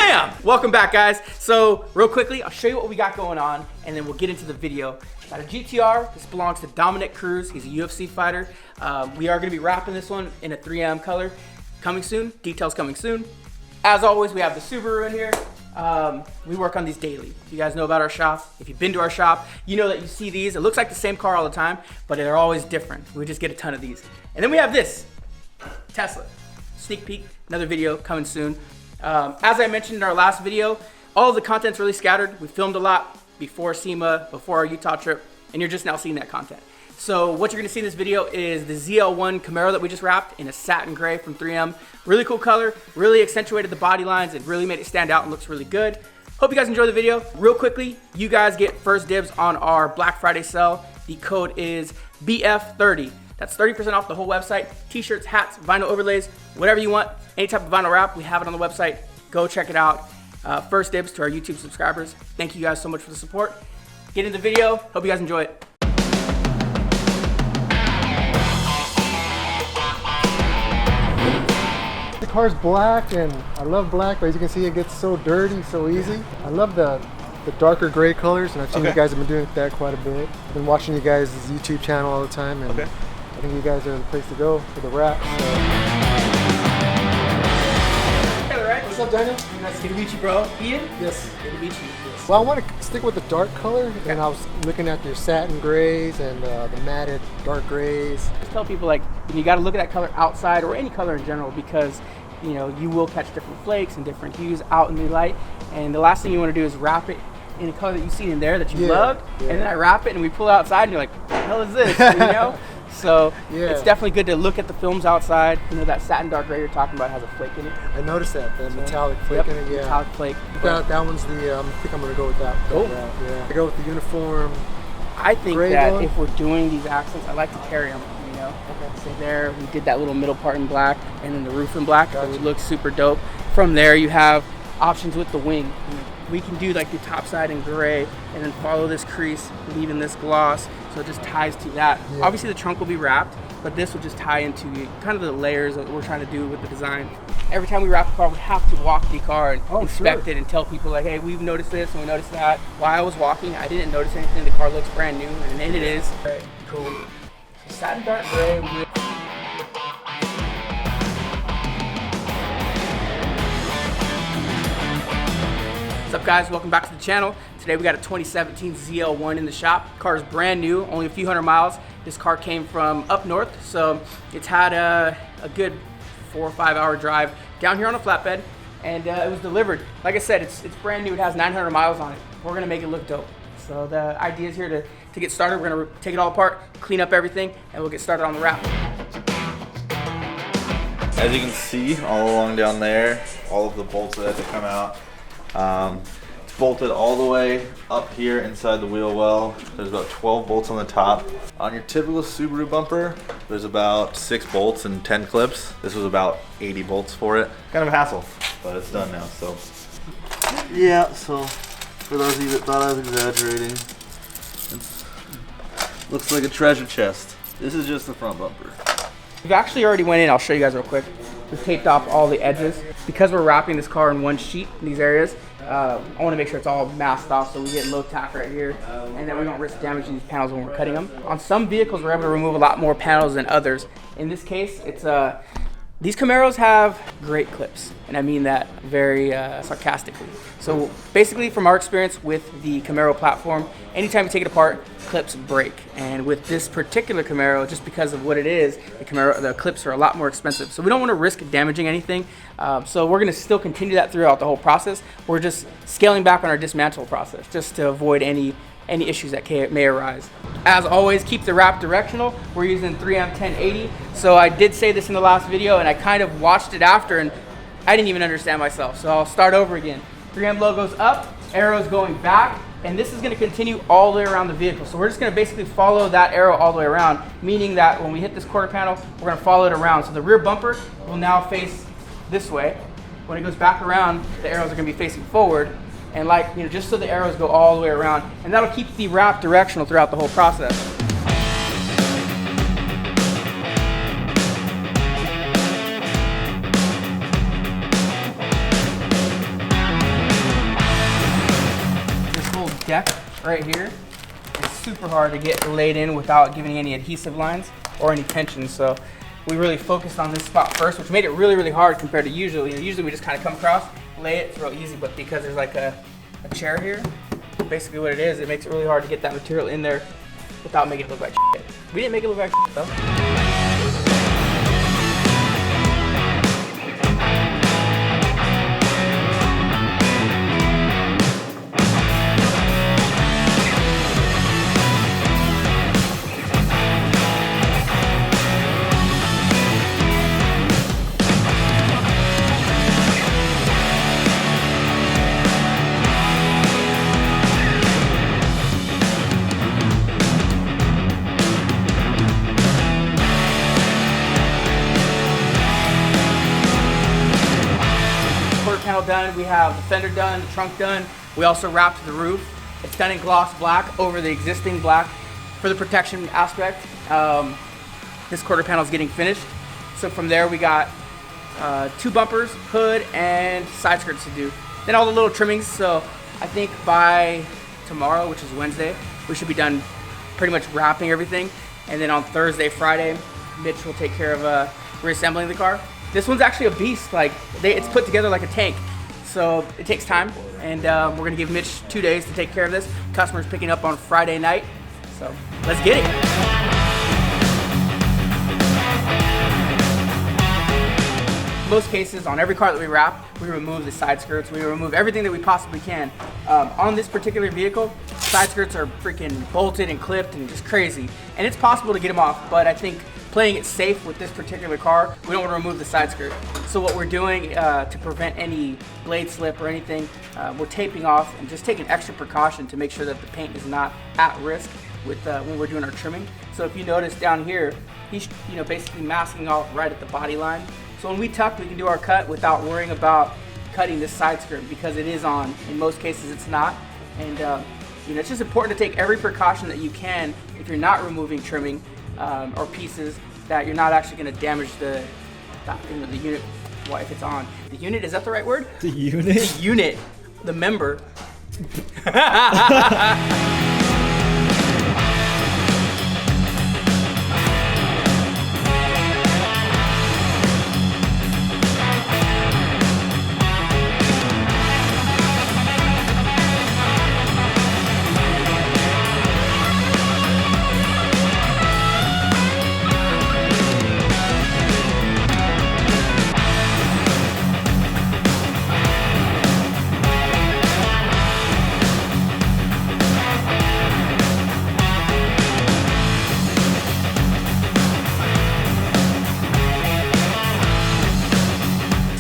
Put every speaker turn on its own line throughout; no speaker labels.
Bam! Welcome back, guys. So real quickly, I'll show you what we got going on and then we'll get into the video. Got a GTR. This belongs to Dominic Cruz. He's a UFC fighter. We are gonna be wrapping this one in a 3M color. Coming soon, details coming soon. As always, we have the Subaru in here. We work on these daily. If you guys know about our shop, if you've been to our shop, you know that you see these. It looks like the same car all the time, but they're always different. We just get a ton of these. And then we have this, Tesla. Sneak peek, another video coming soon. As I mentioned in our last video, all of the content's really scattered. We filmed a lot before SEMA, before our Utah trip, and you're just now seeing that content. So what you're gonna see in this video is the ZL1 Camaro that we just wrapped in a satin gray from 3M. Really cool color, really accentuated the body lines. It really made it stand out and looks really good. Hope you guys enjoy the video. Real quickly, you guys get first dibs on our Black Friday sale. The code is BF30. That's 30% off the whole website. T-shirts, hats, vinyl overlays, whatever you want. Any type of vinyl wrap, we have it on the website. Go check it out. First dibs to our YouTube subscribers. Thank you guys so much for the support. Get into the video. Hope you guys enjoy it.
The car's black, and I love black, but as you can see, it gets so dirty so easy. I love the darker gray colors, and I've seen you guys have been doing that quite a bit. I've been watching you guys' YouTube channel all the time, and I think you guys are the place to go for the wrap. What's up, Daniel?
Nice to meet you, bro. Ian?
Yes.
Good to meet you. Yes.
Well, I want to stick with the dark color, and I was looking at your satin grays and the matted dark grays.
Just tell people, like, you got to look at that color outside or any color in general, because you know you will catch different flakes and different hues out in the light, and the last thing you want to do is wrap it in a color that you see in there that you loved, and then I wrap it and we pull it outside and you're like, what the hell is this? You know? So it's definitely good to look at the films outside. You know, that satin dark gray you're talking about has a flake in it.
I noticed that, the metallic flake in it,
metallic flake.
That one's the, I think I'm going to go with that. I go with the uniform.
I think that if we're doing these accents, I like to carry them, you know? So there, we did that little middle part in black and then the roof in black, which looks super dope. From there, you have options with the wing. We can do like the top side in gray and then follow this crease, leaving this gloss, so it just ties to that. Obviously the trunk will be wrapped, but this will just tie into kind of the layers that we're trying to do with the design. Every time we wrap the car, we have to walk the car and inspect it and tell people like, hey, we've noticed this and we noticed that. While I was walking, I didn't notice anything. The car looks brand new, and it is. Cool. So satin dark gray with What's up, guys? Welcome back to the channel. Today we got a 2017 ZL1 in the shop. Car is brand new, only a few hundred miles. This car came from up north, so it's had a good 4 or 5 hour drive down here on a flatbed, and it was delivered. Like I said, it's brand new. It has 900 miles on it. We're gonna make it look dope. So the idea is here to get started. We're gonna take it all apart, clean up everything, and we'll get started on the wrap.
As you can see, all along down there, all of the bolts that have to come out. It's bolted all the way up here inside the wheel well. There's about 12 bolts on the top. On your typical Subaru bumper, there's about 6 bolts and 10 clips. This was about 80 bolts for it. Kind of a hassle, but it's done now, so. Yeah, so for those of you that thought I was exaggerating, it looks like a treasure chest. This is just the front bumper.
We've actually already went in. I'll show you guys real quick. We've taped off all the edges. Because we're wrapping this car in one sheet in these areas, I want to make sure it's all masked off so we get low tack right here, and then we don't risk damaging these panels when we're cutting them. On some vehicles, we're able to remove a lot more panels than others. In this case, it's these Camaros have great clips, and I mean that very sarcastically. So basically, from our experience with the Camaro platform, anytime you take it apart, clips break. And with this particular Camaro, just because of what it is, the clips are a lot more expensive. So we don't want to risk damaging anything. So we're going to still continue that throughout the whole process. We're just scaling back on our dismantle process, just to avoid any issues that may arise. As always, keep the wrap directional. We're using 3M 1080. So I did say this in the last video, and I kind of watched it after, and I didn't even understand myself. So I'll start over again. 3M logo's up, arrows going back, and this is going to continue all the way around the vehicle. So we're just going to basically follow that arrow all the way around, meaning that when we hit this quarter panel, we're going to follow it around. So the rear bumper will now face this way. When it goes back around, the arrows are going to be facing forward. And like, just so the arrows go all the way around. And that'll keep the wrap directional throughout the whole process. deck right here. It's super hard to get laid in without giving any adhesive lines or any tension. So we really focused on this spot first, which made it really, really hard compared to usually. Usually we just kind of come across, lay it, it's real easy, but because there's like a chair here, basically what it is, it makes it really hard to get that material in there without making it look like shit. We didn't make it look like shit though. Done. We have the fender done, the trunk done. We also wrapped the roof. It's done in gloss black over the existing black for the protection aspect. This quarter panel is getting finished. So from there we got 2 bumpers, hood, and side skirts to do. Then all the little trimmings. So I think by tomorrow, which is Wednesday, we should be done pretty much wrapping everything. And then on Thursday, Friday, Mitch will take care of reassembling the car. This one's actually a beast. Like it's put together like a tank. So it takes time, and we're gonna give Mitch 2 days to take care of this. Customer's picking up on Friday night, so let's get it. Most cases, on every car that we wrap, we remove the side skirts, we remove everything that we possibly can. On this particular vehicle, side skirts are freaking bolted and clipped and just crazy. And it's possible to get them off, but I think playing it safe with this particular car, we don't want to remove the side skirt. So what we're doing to prevent any blade slip or anything, we're taping off and just taking extra precaution to make sure that the paint is not at risk with when we're doing our trimming. So if you notice down here, he's basically masking off right at the body line. So when we tuck, we can do our cut without worrying about cutting this side skirt because it is on. In most cases, it's not. And it's just important to take every precaution that you can if you're not removing trimming or pieces, that you're not actually going to damage the unit if it's on. The unit, is that the right word?
The unit?
The unit. The member.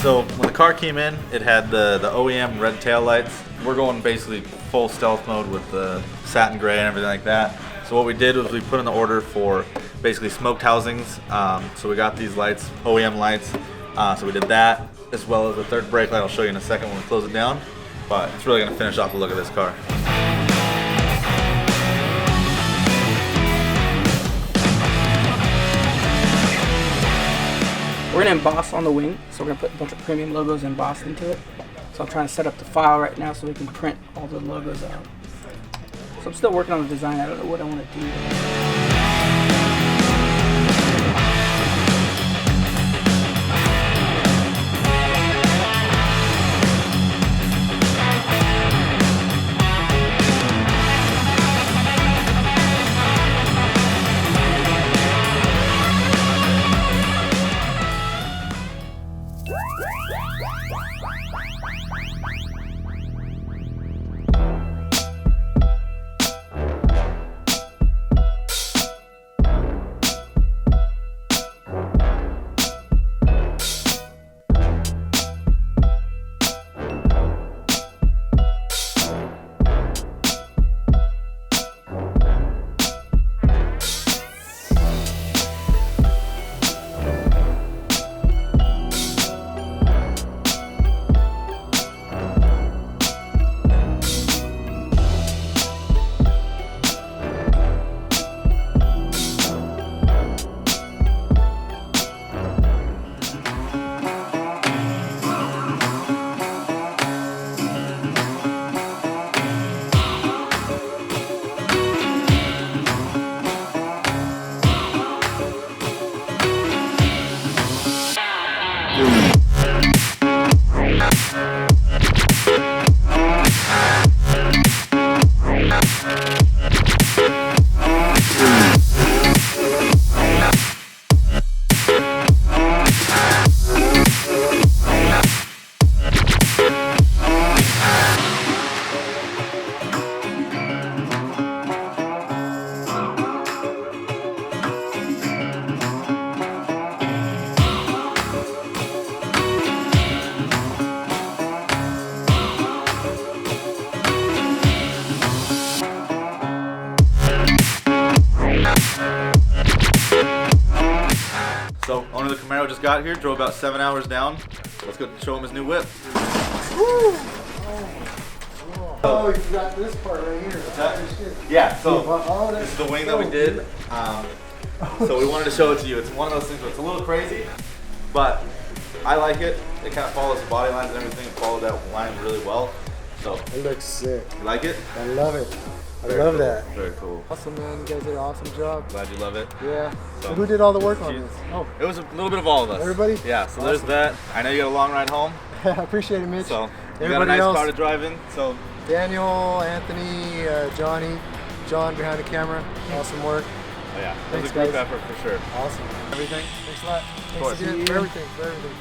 So when the car came in, it had the OEM red taillights. We're going basically full stealth mode with the satin gray and everything like that. So what we did was we put in the order for basically smoked housings. So we got these lights, OEM lights. So we did that, as well as the third brake light. I'll show you in a second when we close it down. But it's really gonna finish off the look of this car.
We're gonna emboss on the wing, so we're gonna put a bunch of premium logos embossed into it. So I'm trying to set up the file right now so we can print all the logos out. So I'm still working on the design. I don't know what I want to do.
Camaro just got here, drove about 7 hours down. Let's go show him his new whip.
Woo! Oh, you got this part right here.
Yeah, so
Oh,
this is the wing that we did. So we wanted to show it to you. It's one of those things where it's a little crazy, but I like it. It kind of follows the body lines and everything. It followed that line really well. So
It looks sick.
you like it?
I love it. I
Very
love
cool.
that.
Very cool.
Awesome, man. You guys did an awesome job.
Glad you love it.
Yeah.
So,
So who did all the work on this? Oh,
It was a little bit of all of us.
Everybody?
Yeah, so there's that. I know you got a long ride home,
I appreciate it, Mitch.
so you got a
Everybody
nice
else,
car to drive in. So
Daniel, Anthony, Johnnee, John behind the camera. Awesome work.
oh yeah, it was
Thanks,
a group
guys.
effort for sure.
Awesome. Everything. Thanks a lot.
course.
Thanks again for everything.